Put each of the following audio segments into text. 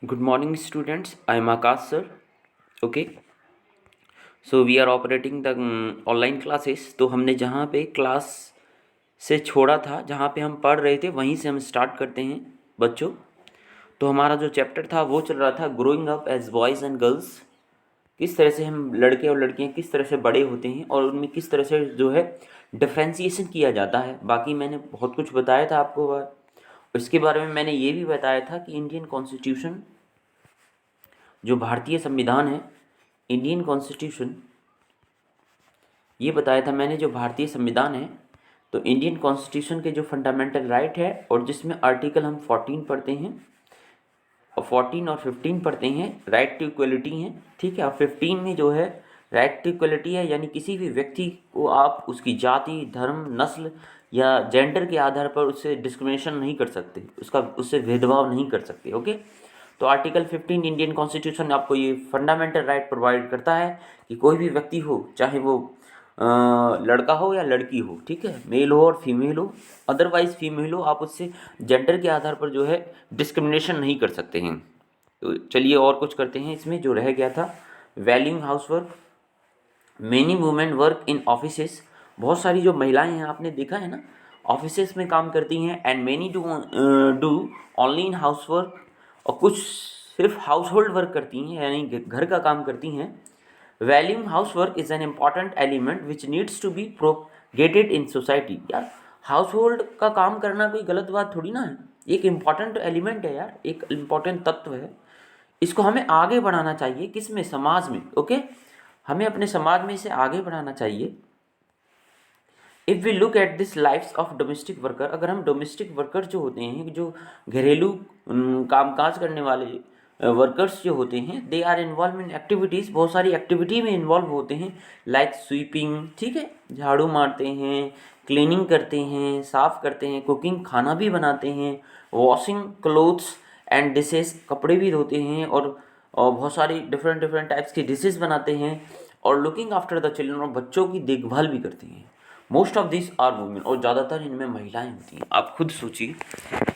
Good morning, students. I am Akash, sir. Okay. So we are operating the online classes. तो हमने जहाँ पे class से छोड़ा था, जहाँ पे हम पढ़ रहे थे, वहीं से हम स्टार्ट करते हैं बच्चों। तो हमारा जो चैप्टर था वो चल रहा था growing up as boys and girls. किस तरह से हम लड़के और लड़कियाँ किस तरह से बड़े होते हैं और उनमें किस तरह से जो है डिफ्रेंसिएशन किया जाता है। बाकी मैंने बहुत कुछ बताया था आपको। इसके बारे में मैंने ये भी बताया था कि इंडियन कॉन्स्टिट्यूशन, जो भारतीय संविधान है, इंडियन कॉन्स्टिट्यूशन, ये बताया था मैंने जो भारतीय संविधान है, तो इंडियन कॉन्स्टिट्यूशन के जो फंडामेंटल राइट है और जिसमें आर्टिकल हम 14 पढ़ते हैं और 14 और 15 पढ़ते हैं, राइट टू इक्वलिटी है, ठीक है। और 15 में जो है राइट टू इक्वलिटी है, यानी किसी भी व्यक्ति को आप उसकी जाति, धर्म, नस्ल या जेंडर के आधार पर उससे डिस्क्रिमिनेशन नहीं कर सकते, उससे भेदभाव नहीं कर सकते। ओके। तो आर्टिकल 15 इंडियन कॉन्स्टिट्यूशन आपको ये फंडामेंटल राइट प्रोवाइड करता है कि कोई भी व्यक्ति हो, चाहे वो लड़का हो या लड़की हो, ठीक है, मेल हो और फीमेल हो, अदरवाइज फीमेल हो, आप उससे जेंडर के आधार पर जो है डिस्क्रिमिनेशन नहीं कर सकते हैं। तो चलिए और कुछ करते हैं। इसमें जो रह गया था, valuing house work, many women work in offices, बहुत सारी जो महिलाएं हैं आपने देखा है ना, ऑफिसेस में काम करती हैं। And many do only in house work, और कुछ सिर्फ हाउस होल्ड वर्क करती हैं, यानी घर का काम करती हैं। Valuing house work is an important element which needs to be propagated in society. यार हाउस होल्ड का काम करना कोई गलत बात थोड़ी ना है, एक इम्पॉर्टेंट एलिमेंट है यार, एक इम्पॉर्टेंट तत्व है। इसको हमें आगे बढ़ाना चाहिए, किस में, समाज में। ओके, हमें अपने समाज में इसे आगे बढ़ाना चाहिए। If we look at this life's of domestic worker, अगर हम डोमेस्टिक वर्कर जो होते हैं, जो घरेलू कामकाज करने वाले वर्कर्स जो होते हैं, they are involve in activities, बहुत सारी एक्टिविटी में इन्वॉल्व होते हैं, लाइक स्वीपिंग, ठीक है, झाड़ू मारते हैं, क्लीनिंग करते हैं, साफ़ करते हैं, कुकिंग, खाना भी बनाते हैं, वॉशिंग क्लोथ्स एंड डिशेस, कपड़े भी धोते हैं, और बहुत सारी डिफरेंट डिफरेंट टाइप्स की डिशेस बनाते हैं, और लुकिंग आफ्टर द चिल्ड्रन, और बच्चों की देखभाल भी करते हैं। Most of this are women, और ज़्यादातर इनमें महिलाएं होती हैं। आप खुद सोचिए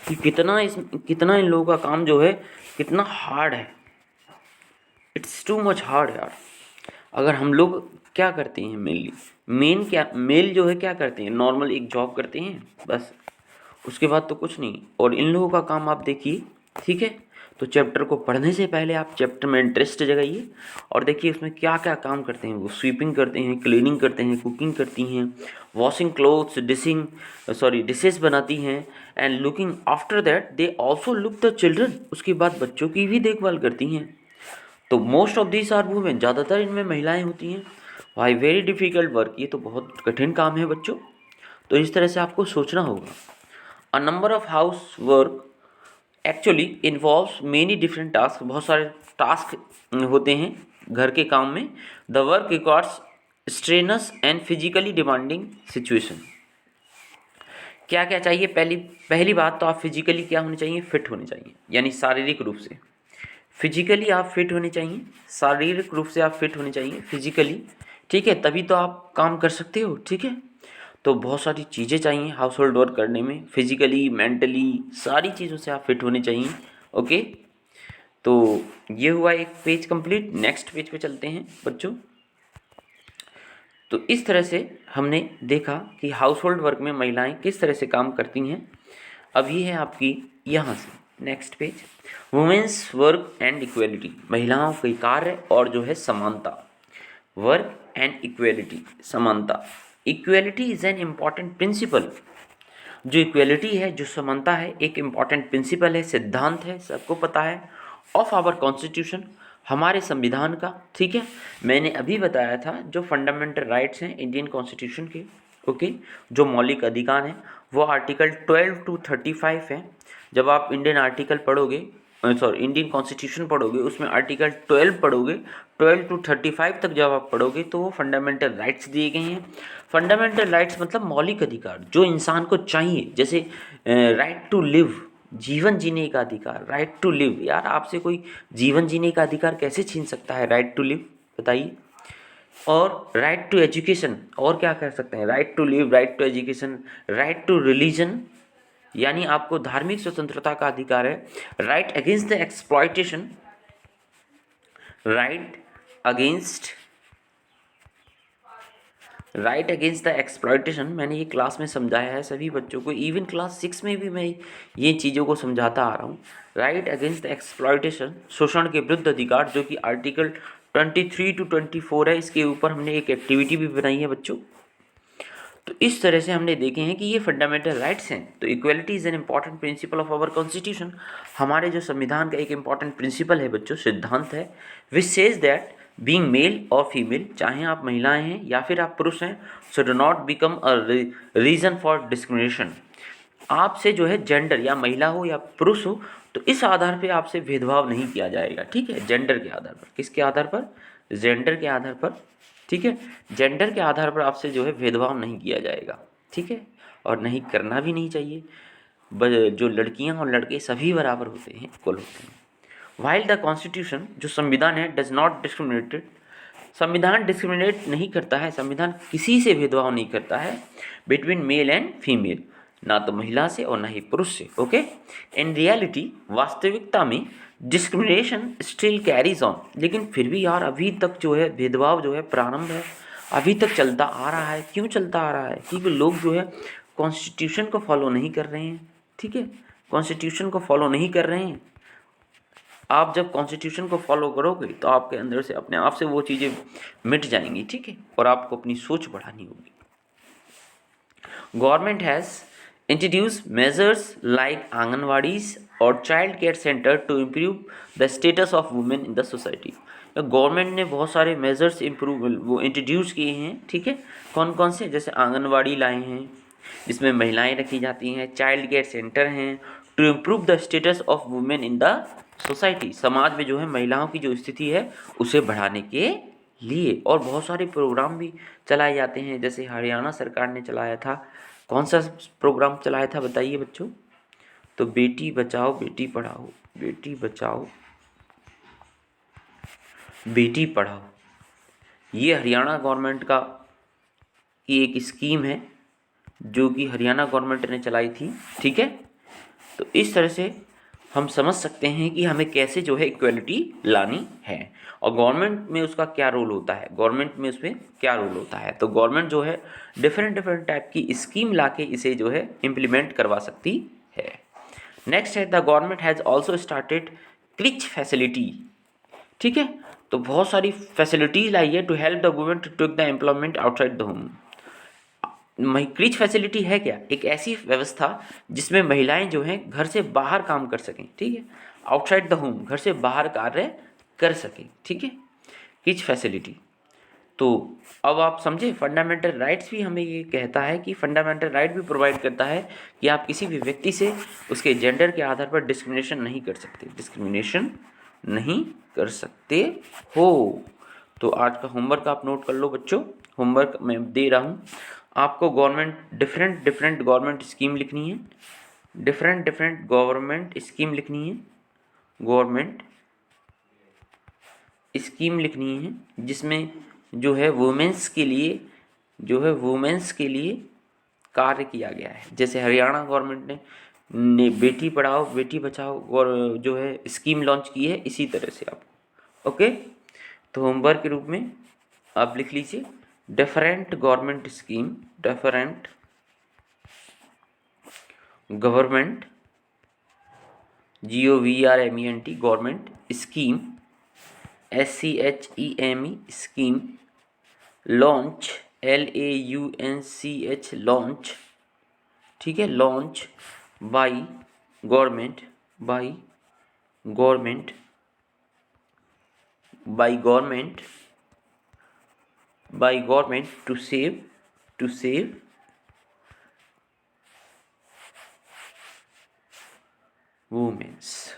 कि कितना इन लोगों का काम जो है कितना हार्ड है। इट्स टू मच हार्ड यार। अगर हम लोग क्या करते हैं, मेल जो है क्या करते हैं, नॉर्मल एक जॉब करते हैं बस, उसके बाद तो कुछ नहीं। और इन लोगों का काम आप देखिए, ठीक है। तो चैप्टर को पढ़ने से पहले आप चैप्टर में इंटरेस्ट जगाइए और देखिए उसमें क्या क्या काम करते हैं। वो स्वीपिंग करते हैं, क्लीनिंग करते हैं, कुकिंग करती हैं, वॉशिंग क्लोथ्स, डिशेस बनाती हैं, and looking after that they also look the children, उसके बाद बच्चों की भी देखभाल करती हैं। तो most of this are women, ज़्यादातर इनमें महिलाएं होती हैं। वाई वेरी डिफ़िकल्ट वर्क, ये तो बहुत कठिन काम है बच्चों। तो इस तरह से आपको सोचना होगा। A number of house work actually involves many different task, बहुत सारे टास्क होते हैं घर के काम में। The work requires strenuous and physically demanding situation. क्या क्या चाहिए, पहली पहली बात तो आप फिजिकली क्या होने चाहिए, फिट होने चाहिए, यानी शारीरिक रूप से। फिजिकली आप फिट होने चाहिए, शारीरिक रूप से आप फिट होने चाहिए फिजिकली, ठीक है, तभी तो आप काम कर सकते हो, ठीक है। तो बहुत सारी चीज़ें चाहिए हाउस होल्ड वर्क करने में, फिजिकली, मेंटली, सारी चीज़ों से आप फिट होने चाहिए। ओके। तो ये हुआ एक पेज कंप्लीट। नेक्स्ट पेज पे चलते हैं बच्चों। तो इस तरह से हमने देखा कि हाउस होल्ड वर्क में महिलाएं किस तरह से काम करती हैं। अब ये है आपकी यहाँ से next page, women's work and equality, महिलाओं के कार्य और जो है समानता। वर्क एंड इक्वेलिटी, समानता। Equality is an important principle, जो इक्वेलिटी है, जो समानता है, एक इम्पॉर्टेंट प्रिंसिपल है, सिद्धांत है, सबको पता है, ऑफ आवर कॉन्स्टिट्यूशन, हमारे संविधान का, ठीक है। मैंने अभी बताया था जो फंडामेंटल राइट्स हैं इंडियन कॉन्स्टिट्यूशन के, ओके, जो मौलिक अधिकार हैं, वो आर्टिकल 12 to 35 हैं। जब आप इंडियन आर्टिकल पढ़ोगे, इंडियन कॉन्स्टिट्यूशन पढ़ोगे, उसमें आर्टिकल 12 पढ़ोगे, 12 to 35 तक जब आप पढ़ोगे तो वो फंडामेंटल राइट्स दिए गए हैं। फंडामेंटल राइट्स मतलब मौलिक अधिकार जो इंसान को चाहिए, जैसे राइट टू लिव, जीवन जीने का अधिकार, राइट टू लिव। यार आपसे कोई जीवन जीने का अधिकार कैसे छीन सकता है, राइट टू लिव, बताइए। और राइट टू एजुकेशन, और क्या कह सकते हैं, right to live, right to education, right to religion, यानी आपको धार्मिक स्वतंत्रता का अधिकार है। Right against the exploitation, right against the exploitation, मैंने ये क्लास में समझाया है सभी बच्चों को, इवन क्लास 6 में भी मैं ये चीज़ों को समझाता आ रहा हूँ। राइट अगेंस्ट द एक्सप्लॉयटेशन, शोषण के विरुद्ध अधिकार, जो कि आर्टिकल 23 to 24 है। इसके ऊपर हमने एक एक्टिविटी भी बनाई है बच्चों। तो इस तरह से हमने देखे हैं कि ये फंडामेंटल राइट्स हैं। तो equality is an important principle of our constitution, हमारे जो संविधान का एक इम्पॉर्टेंट प्रिंसिपल है बच्चों, सिद्धांत है, which says that being male और फीमेल, चाहे आप महिलाएं हैं या फिर आप पुरुष हैं, so do not become a reason for discrimination. आपसे जो है जेंडर, या महिला हो या पुरुष हो, तो इस आधार पे आपसे भेदभाव नहीं किया जाएगा, ठीक है, जेंडर के आधार पर। किसके आधार पर? जेंडर के आधार पर, ठीक है, जेंडर के आधार पर आपसे जो है भेदभाव नहीं किया जाएगा, ठीक है, और नहीं करना भी नहीं चाहिए। जो लड़कियां और लड़के सभी बराबर होते हैं, इक्वल होते हैं। वाइल द कॉन्स्टिट्यूशन, जो संविधान है, डज नॉट डिस्क्रिमिनेटेड, संविधान डिस्क्रिमिनेट नहीं करता है, संविधान किसी से भेदभाव नहीं करता है, बिटवीन मेल एंड फीमेल, ना तो महिला से और ना ही पुरुष से। ओके, इन रियलिटी, वास्तविकता में डिस्क्रिमिनेशन स्टिल कैरीज ऑन, लेकिन फिर भी यार अभी तक जो है भेदभाव जो है प्रारंभ है, अभी तक चलता आ रहा है। क्यों चलता आ रहा है? क्योंकि लोग जो है कॉन्स्टिट्यूशन को फॉलो नहीं कर रहे हैं, ठीक है, कॉन्स्टिट्यूशन को फॉलो नहीं कर रहे हैं। आप जब कॉन्स्टिट्यूशन को फॉलो करोगे तो आपके अंदर से अपने आप से वो चीज़ें मिट जाएंगी, ठीक है, और आपको अपनी सोच बढ़ानी होगी। Government has introduce measures like anganwadis और child care centre to improve the status of women in the society. Government ने बहुत सारे मेजर्स वो इंट्रोड्यूस किए हैं, ठीक है, कौन कौन से? जैसे आंगनवाड़ी लाए हैं जिसमें महिलाएं रखी जाती हैं, चाइल्ड केयर सेंटर हैं, to improve the status of women in the society, समाज में जो है महिलाओं की जो स्थिति है उसे बढ़ाने के लिए। और बहुत सारे प्रोग्राम भी चलाए जाते हैं, जैसे हरियाणा सरकार ने चलाया था। कौन सा प्रोग्राम चलाया था बताइए बच्चों? तो बेटी बचाओ बेटी पढ़ाओ, बेटी बचाओ बेटी पढ़ाओ, ये हरियाणा गवर्नमेंट का की एक स्कीम है जो कि हरियाणा गवर्नमेंट ने चलाई थी, ठीक है। तो इस तरह से हम समझ सकते हैं कि हमें कैसे जो है इक्वलिटी लानी है, और गवर्नमेंट में उसका क्या रोल होता है, गवर्नमेंट में उसमें क्या रोल होता है। तो गवर्नमेंट जो है डिफरेंट टाइप की स्कीम लाके इसे जो है इम्प्लीमेंट करवा सकती है। नेक्स्ट है, the government has also started creche facility, ठीक है, तो बहुत सारी फैसिलिटीज लाई है to help the women to take the employment outside the home. Creche facility है क्या? एक ऐसी व्यवस्था जिसमें महिलाएं जो हैं घर से बाहर काम कर सकें, ठीक है, आउटसाइड द होम, घर से बाहर कार्य कर सकें, ठीक है, क्रिच फैसिलिटी। तो अब आप समझे, फंडामेंटल राइट्स भी हमें ये कहता है कि फंडामेंटल राइट भी प्रोवाइड करता है कि आप किसी भी व्यक्ति से उसके जेंडर के आधार पर डिस्क्रिमिनेशन नहीं कर सकते, डिस्क्रिमिनेशन नहीं कर सकते हो। तो आज का होमवर्क आप नोट कर लो बच्चों, होमवर्क मैं दे रहा हूँ आपको। डिफरेंट गवर्नमेंट स्कीम लिखनी है, डिफरेंट गवर्नमेंट स्कीम लिखनी है, गवर्नमेंट स्कीम लिखनी है जिसमें जो है वुमेंस के लिए, जो है वुमेंस के लिए कार्य किया गया है। जैसे हरियाणा गवर्नमेंट ने बेटी पढ़ाओ बेटी बचाओ और जो है स्कीम लॉन्च की है, इसी तरह से आपको, ओके। तो होमवर्क के रूप में आप लिख लीजिए different government scheme, different government GOVRMENT government scheme SCHEME scheme, launch LAUNCH launch, ठीक है, launch by government, by government, by government, by government to save women's,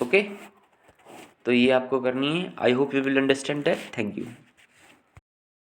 okay. तो ये आपको करनी है। I hope you will understand that. Thank you.